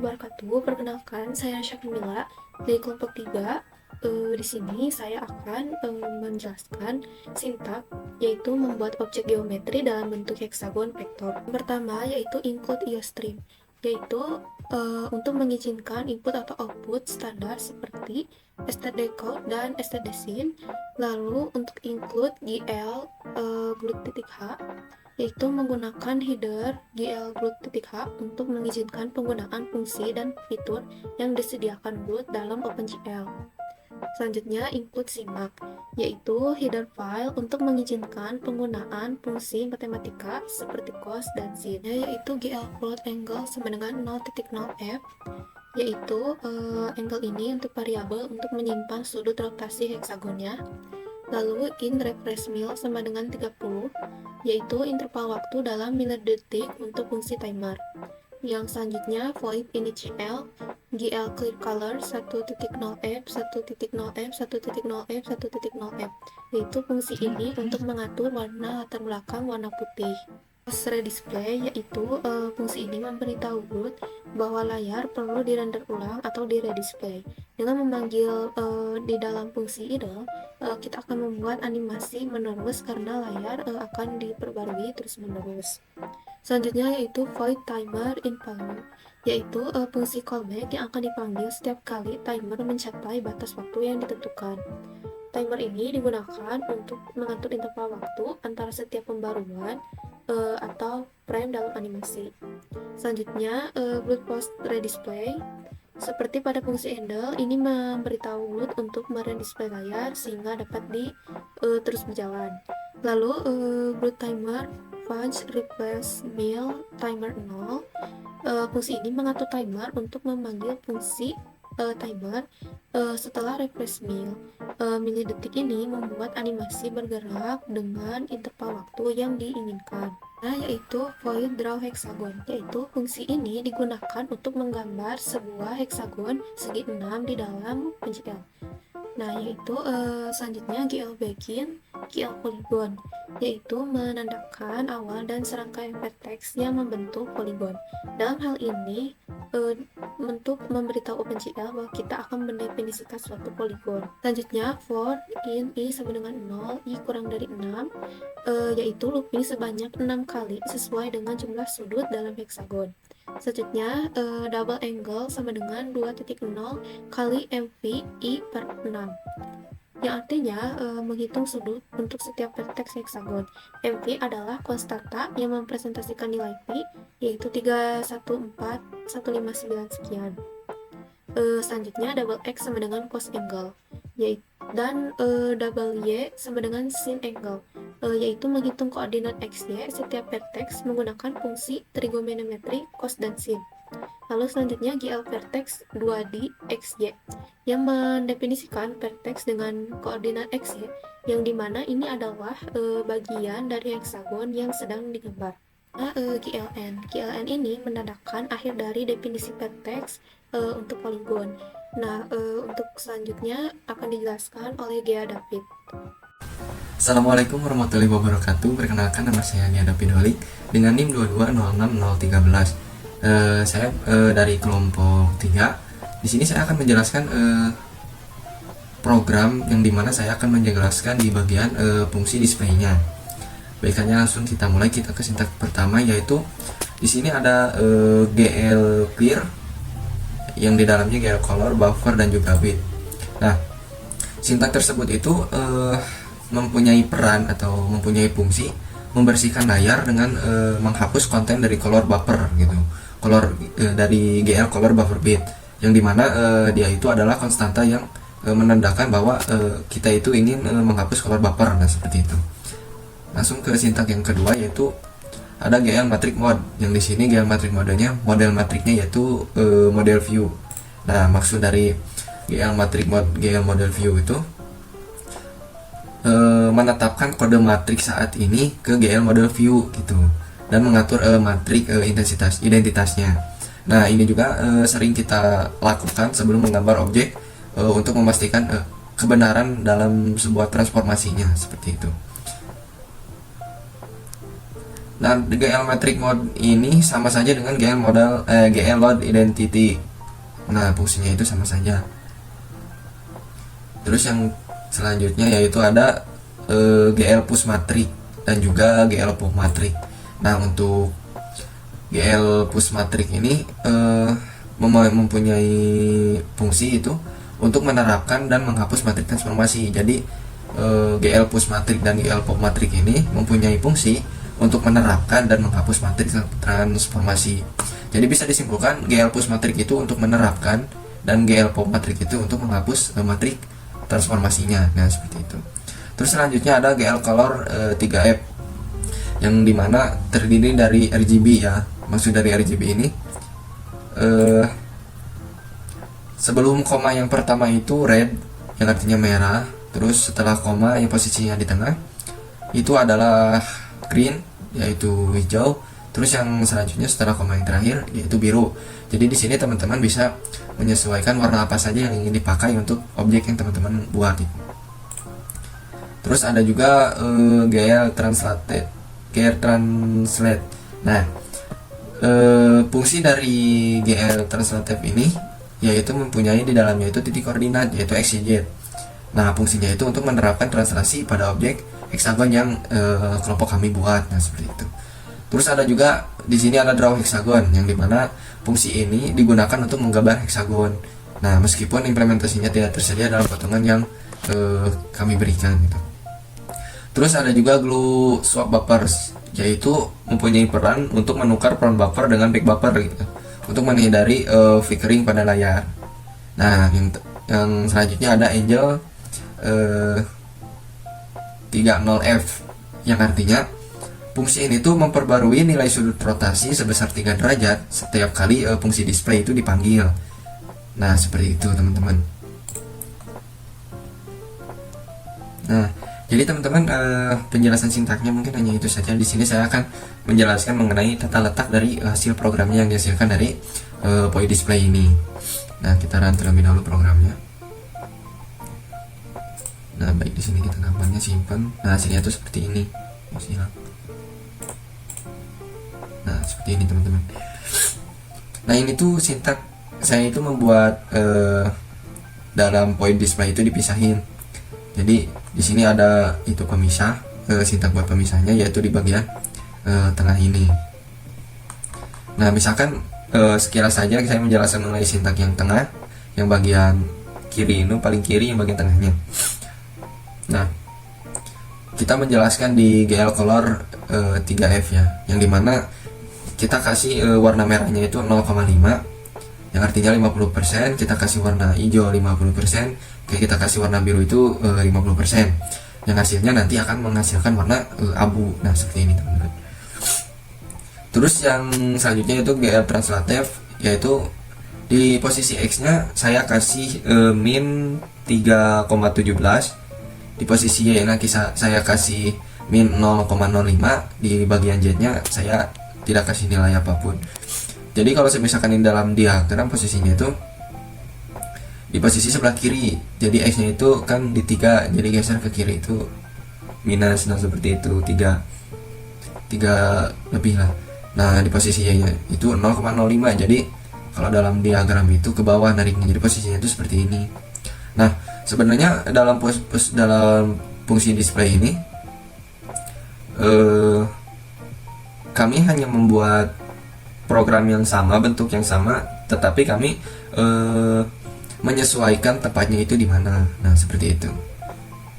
wabarakatuh. Perkenalkan, saya Syakmila dari kelompok 3. Di sini saya akan menjelaskan sintak, yaitu membuat objek geometri dalam bentuk heksagon vektor. Yang pertama yaitu include IOStream, yaitu untuk mengizinkan input atau output standar seperti stdcode dan stdsin. Lalu untuk include GL glut.h, yaitu menggunakan header glgl.h untuk mengizinkan penggunaan fungsi dan fitur yang disediakan Glut dalam OpenGL. Selanjutnya, include simak, yaitu header file untuk mengizinkan penggunaan fungsi matematika seperti cos dan sin, yaitu glplot angle sama dengan 0.0f, yaitu angle ini untuk variabel untuk menyimpan sudut rotasi heksagonnya. Lalu in refresh mil sama dengan 30, yaitu interval waktu dalam milidetik untuk fungsi timer. Yang selanjutnya void initial gl clear color 1.0f 1.0f 1.0f 1.0f, yaitu fungsi ini untuk mengatur warna latar belakang warna putih. Post redisplay, yaitu fungsi ini memberitahu Glut bahwa layar perlu dirender ulang atau diredisplay. Dengan memanggil di dalam fungsi idle, kita akan membuat animasi menerus karena layar akan diperbarui terus-menerus. Selanjutnya yaitu void timer in value, yaitu fungsi callback yang akan dipanggil setiap kali timer mencapai batas waktu yang ditentukan. Timer ini digunakan untuk mengatur interval waktu antara setiap pembaruan atau frame dalam animasi. Selanjutnya, Glut post redisplay. Seperti pada fungsi handle, ini memberitahu Glut untuk meredisplay layar sehingga dapat terus berjalan. Lalu, Glut timer punch replace mil timer 0. Fungsi ini mengatur timer untuk memanggil fungsi timer setelah refresh mil. Milidetik ini membuat animasi bergerak dengan interval waktu yang diinginkan. Nah, yaitu void draw hexagon, yaitu fungsi ini digunakan untuk menggambar sebuah heksagon segi 6 di dalam PGL. Nah, yaitu selanjutnya GL begin, GL polygon, yaitu menandakan awal dan serangkaian vertex yang membentuk poligon. Dalam hal ini, untuk memberitahu OpenGL bahwa kita akan mendefinisikan suatu poligon. Selanjutnya, for in i sama dengan 0, i kurang dari 6, yaitu looping sebanyak 6 kali sesuai dengan jumlah sudut dalam heksagon. Selanjutnya, double angle sama dengan 2.0 kali MV I per 6, yang artinya menghitung sudut untuk setiap vertex heksagon. MV adalah konstanta yang mempresentasikan nilai Pi, yaitu 314.159 sekian. Selanjutnya, double X sama dengan cos angle, dan double Y sama dengan sin angle, yaitu menghitung koordinat XY setiap vertex menggunakan fungsi trigonometri cos dan sin. Lalu selanjutnya GL vertex 2D XY yang mendefinisikan vertex dengan koordinat XY, yang dimana ini adalah bagian dari heksagon yang sedang digambar. Nah, GLN ini menandakan akhir dari definisi vertex untuk poligon. Nah, untuk selanjutnya akan dijelaskan oleh Gea David. Assalamualaikum warahmatullahi wabarakatuh. Perkenalkan, nama saya Gea David Holik dengan NIM 2206013. Saya dari kelompok 3. Di sini saya akan menjelaskan program yang dimana saya akan menjelaskan di bagian fungsi displaynya. Baiknya langsung kita mulai. Kita ke sintak pertama, yaitu di sini ada GL clear yang di dalamnya GL color, buffer dan juga width. Nah, sintak tersebut itu mempunyai peran atau mempunyai fungsi membersihkan layar dengan menghapus konten dari color buffer gitu. Color dari GL color buffer bit, yang dimana dia itu adalah konstanta yang menandakan bahwa kita itu ingin menghapus color buffer. Nah, seperti itu. Langsung ke sintak yang kedua, yaitu ada GL matrix mode, yang di sini GL matrix modenya, model matrixnya yaitu model view. Nah, maksud dari GL matrix mode, GL model view itu menetapkan kode matriks saat ini ke GL model view gitu, dan mengatur matriks identitasnya. Nah, ini juga sering kita lakukan sebelum menggambar objek untuk memastikan kebenaran dalam sebuah transformasinya, seperti itu. Nah, GL metric mode ini sama saja dengan GL load identity. Nah, fungsinya itu sama saja. Terus yang selanjutnya yaitu ada GL push matrix dan juga GL pop matrix. Nah, untuk GL push matrix ini mempunyai fungsi itu untuk menerapkan dan menghapus matriks transformasi. Jadi GL push matrix dan GL pop matrix ini mempunyai fungsi untuk menerapkan dan menghapus matriks transformasi. Jadi bisa disimpulkan GL push matrix itu untuk menerapkan dan GL pop matrix itu untuk menghapus matriks transformasinya. Nah, seperti itu. Terus selanjutnya ada GL color 3F yang dimana terdiri dari RGB ya. Maksud dari RGB ini sebelum koma yang pertama itu red yang artinya merah, terus setelah koma yang posisinya di tengah itu adalah green yaitu hijau, terus yang selanjutnya setelah koma yang terakhir yaitu biru. Jadi di sini teman-teman bisa menyesuaikan warna apa saja yang ingin dipakai untuk objek yang teman-teman buat. Terus ada juga GL translate. Nah, fungsi dari GL translate ini yaitu mempunyai di dalamnya itu titik koordinat yaitu x, y, z. Nah, fungsinya itu untuk menerapkan translasi pada objek heksagon yang kelompok kami buat. Nah, seperti itu. Terus ada juga di sini ada draw heksagon yang dimana fungsi ini digunakan untuk menggambar heksagon. Nah, meskipun implementasinya tidak tersedia dalam potongan yang kami berikan gitu. Terus ada juga glue swap buffers, yaitu mempunyai peran untuk menukar peran buffer dengan back buffer gitu, untuk menghindari flickering pada layar. Nah, yang selanjutnya ada Angel 30F yang artinya fungsi ini tuh memperbarui nilai sudut rotasi sebesar 3 derajat setiap kali fungsi display itu dipanggil. Nah, seperti itu teman-teman. Nah, jadi teman-teman penjelasan sintaknya mungkin hanya itu saja. Di sini saya akan menjelaskan mengenai tata letak dari hasil programnya yang dihasilkan dari POI display ini. Nah, kita run terlebih dahulu programnya. Nah, baik, di sini kita gambarnya simpan. Nah, hasilnya itu seperti ini. Nah, seperti ini teman-teman. Nah, ini tuh sintak saya itu membuat dalam POI display itu dipisahin. Jadi di sini ada itu pemisah, sintak buat pemisahnya yaitu di bagian tengah ini. Nah, misalkan sekilas saja saya menjelaskan mengenai sintak yang tengah, yang bagian kiri ini paling kiri, yang bagian tengahnya. Nah, kita menjelaskan di GL color 3F ya, yang dimana kita kasih warna merahnya itu 0,5 yang artinya 50%, kita kasih warna hijau 50%, kita kasih warna biru itu 50%, yang hasilnya nanti akan menghasilkan warna abu. Nah, seperti ini teman-teman. Terus yang selanjutnya itu GL translative, yaitu di posisi X nya saya kasih min 3,17, di posisi Y nya saya kasih min 0,05, di bagian Z nya saya tidak kasih nilai apapun. Jadi kalau misalkan di dalam diagram posisinya itu di posisi sebelah kiri, jadi X nya itu kan di 3, jadi geser ke kiri itu minus. Nah, seperti itu 3 lebih lah. Nah, di posisi Y nya itu 0,05, jadi kalau dalam diagram itu ke bawah nariknya, jadi posisinya itu seperti ini. Nah, sebenarnya dalam dalam fungsi display ini kami hanya membuat program yang sama, bentuk yang sama, tetapi kami menyesuaikan tempatnya itu di mana. Nah, seperti itu.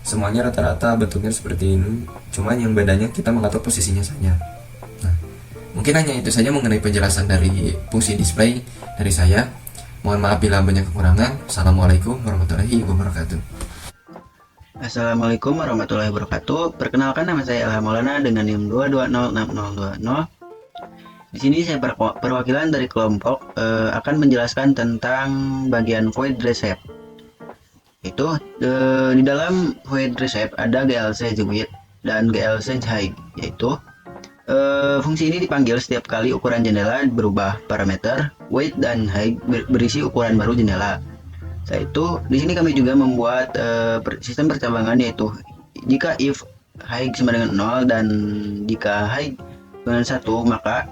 Semuanya rata-rata bentuknya seperti ini, cuma yang bedanya kita mengatur posisinya saja. Nah, mungkin hanya itu saja mengenai penjelasan dari fungsi display dari saya. Mohon maaf bila banyak kekurangan. Assalamualaikum warahmatullahi wabarakatuh. Assalamualaikum warahmatullahi wabarakatuh. Perkenalkan, nama saya Ilham Maulana dengan NIM 2206020. Di sini saya perwakilan dari kelompok akan menjelaskan tentang bagian void recipe. Itu di dalam void recipe ada GLC width dan GLC height, yaitu fungsi ini dipanggil setiap kali ukuran jendela berubah parameter width dan height berisi ukuran baru jendela. Setelah itu di sini kami juga membuat sistem percabangan, yaitu jika if height sama dengan 0 dan jika height dengan 1, maka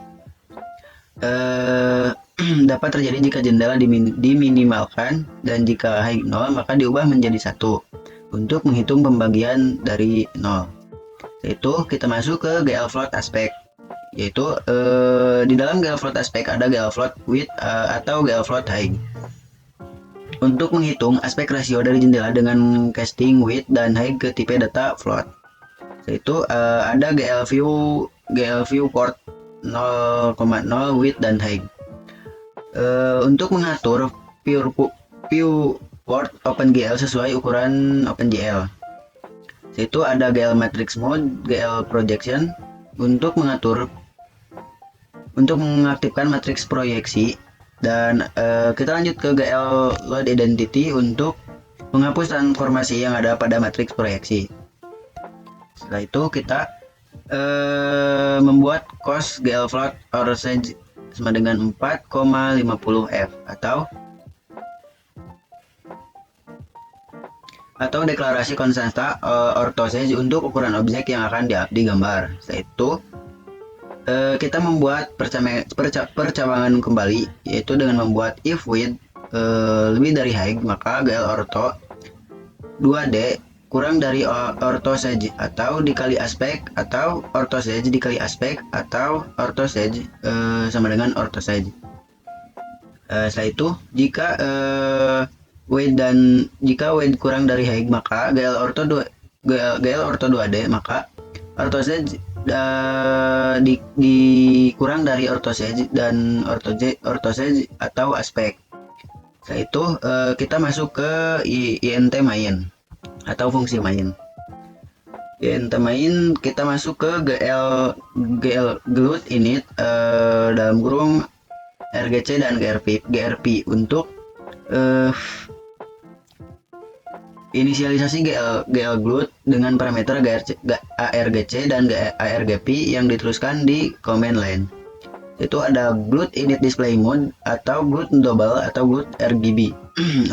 dapat terjadi jika jendela diminimalkan, dan jika high 0 maka diubah menjadi 1 untuk menghitung pembagian dari 0. Yaitu kita masuk ke GL float aspek, yaitu di dalam GL float aspek ada GL float width atau GL float height. Untuk menghitung aspek rasio dari jendela dengan casting width dan height ke tipe data float, yaitu ada GL view port 0,0 width dan height. Untuk mengatur view port OpenGL sesuai ukuran OpenGL, yaitu ada GL matrix mode, GL projection untuk mengaktifkan matriks proyeksi, dan kita lanjut ke GL load identity untuk menghapus transformasi yang ada pada matriks proyeksi. Setelah itu kita membuat cost GL float or size sama dengan 4,50 F atau deklarasi konstanta orthosize untuk ukuran objek yang akan digambar. Setelah itu kita membuat percabangan kembali, yaitu dengan membuat if width lebih dari height, maka GL ortho 2D kurang dari orthosize atau dikali aspek, atau orthosize dikali aspek, atau orthosize sama dengan orthosize. Setelah itu jika width kurang dari height, maka GL ortho 2D, maka orthosize dikurang dari orthosize dan orthosize atau aspek. Setelah itu kita masuk ke int main atau fungsi main. Int main kita masuk ke GL glut init dalam kurung rgc dan grp untuk inisialisasi GL glut dengan parameter argc dan argp yang diteruskan di command line. Itu ada glut init display mode atau glut double atau glut RGB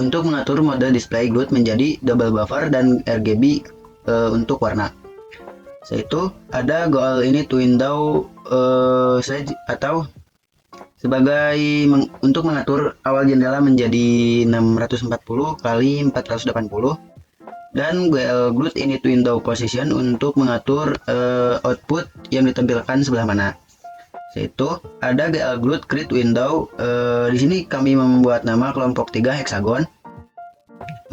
untuk mengatur mode display glut menjadi double buffer dan RGB untuk warna. Yaitu ada goal init window size atau sebagai untuk mengatur awal jendela menjadi 640 kali 480, dan GL glut init window position untuk mengatur output yang ditampilkan sebelah mana. Yaitu ada GL glut create window. Di sini kami membuat nama kelompok 3 hexagon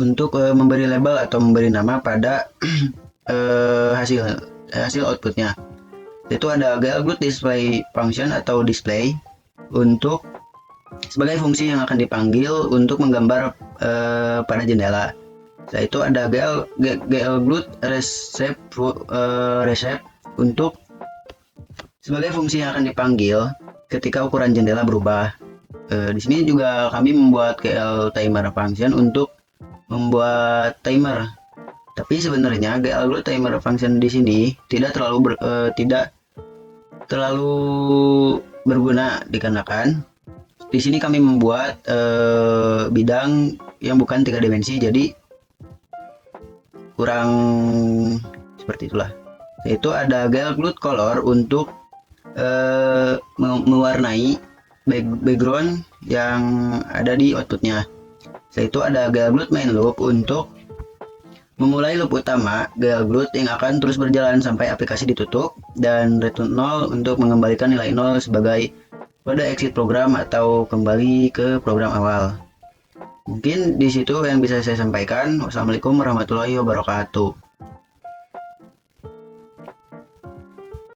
untuk memberi label atau memberi nama pada hasil outputnya. Itu ada GL glut display function atau display untuk sebagai fungsi yang akan dipanggil untuk menggambar pada jendela. Setelah itu ada GL glut reshape untuk sebagai fungsi yang akan dipanggil ketika ukuran jendela berubah. Di sini juga kami membuat GL timer function untuk membuat timer. Tapi sebenarnya GL glut timer function di sini tidak terlalu berguna, dikarenakan di sini kami membuat bidang yang bukan 3 dimensi, jadi kurang seperti itulah. Yaitu ada GL glut color untuk mewarnai background yang ada di outputnya. Setelah itu ada GL glut main loop untuk memulai loop utama GL glut yang akan terus berjalan sampai aplikasi ditutup, dan return 0 untuk mengembalikan nilai 0 sebagai kode exit program atau kembali ke program awal. Mungkin di situ yang bisa saya sampaikan. Wassalamualaikum warahmatullahi wabarakatuh.